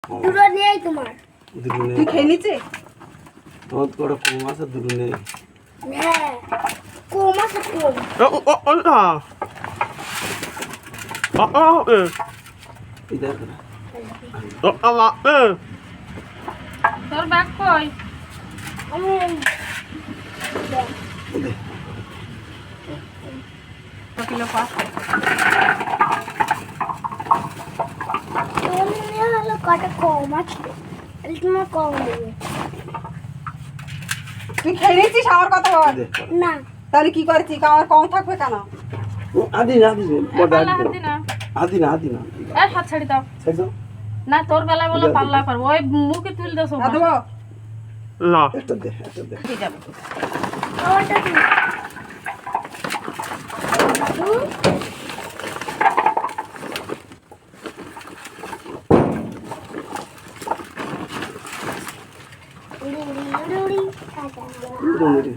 দুটো নেই তোমার। তুই খেয়ে নিচ্ছিস? তোমার তো ওটা কম আছে, দুটো নেই। হ্যাঁ কম আছে কম। এই দেখো না। তোর ব্যাগ কই? আমি দেখ, এই দে। কিলো পাঁচ। তোমার মনে হলো কটা কম আছে, তাহলে তোমার কম দেবে। তুই খেয়ে নিচ্ছিস আমার কথা বল। এই দে। না তাহলে কি করেছিস? আমার কম থাকবে কেন? আদি না, আদি না, বড় পাল্লা আদি হাতি না। আদি না, আদি না। এই হাত ছাড়ি দাও। ছেড়ে দাও। না তোর বেলায় বলে পাল্লা করবো, ওই মুখে তুল দে সব। দেবো একটা দে, একটা দে। খাওয়াটা কি দুটো নেই।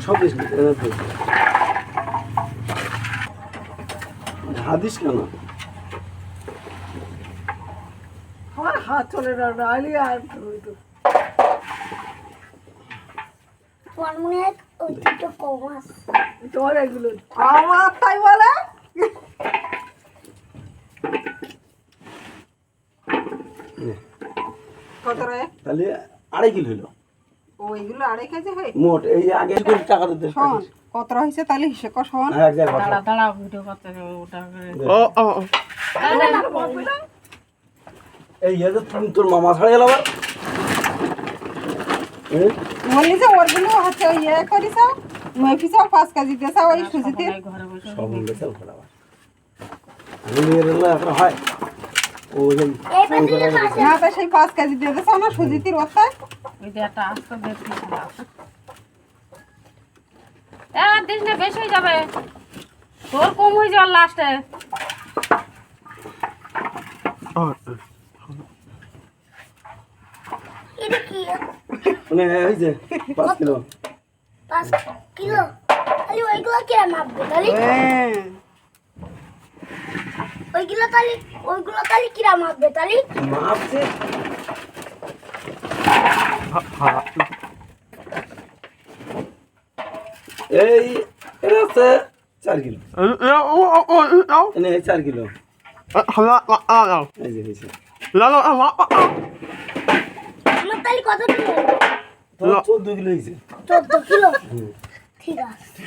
সব দিস না, এনে দে। হাদিস কেন? আমার হাত চলে না নাহলে আর তোমার মনে হয় ওই দুটো কম আছে। তোর এগুলো আমার তাই বলে। নে। কত রে? তাহলে 2.5 কিলো হলো ওইগুলো 2.5 কেজি হয়। মোট। এই আগে করে টাকা দিতে শোন কত হয়েছে তাহলে হিসেব কর শোন। হ্যাঁ, এক জায়গায় দাঁড়া বসো। দাঁড়া ভিডিও করতে হবে ওটা করে। এই যে তুমি তোর মামা ছাড়া গেল আবার। বললি যে ওরগুলো হচ্ছে ইয়ে করিস মেফিস 5 কেজি দিয়েছ ওই সুজিতে। ঘরে বসে সব মিলে চল ফেলা আবার। আমি নিয়ে গেলে এখন হয় ও যে এই পাশে পাশে না তো সেই 5 কেজি দিয়ে দিয়েছ না সুজিতির ওতে। ওই যে একটা আস্তে দেখছিস না। দিস না বেশি হয়ে যাবে, তোর কম হয়ে যাওয়ার লাস্টে। এটা কি মানে এই যে 5 কিলো 5 কিলো, তাহলে ওইগুলো কিরা মাপবে তাহলে? হ্যাঁ ওইগুলো তাহলে কিরা মাপবে তাহলে? মাপছে। এই এটা আছে 4 কিলো। এনে 4 কিলো। এই যে হয়েছে। আমার তাহলে কত কিলো? তোমার 14 কিলো হয়েছে। 14 কিলো ঠিক আছে।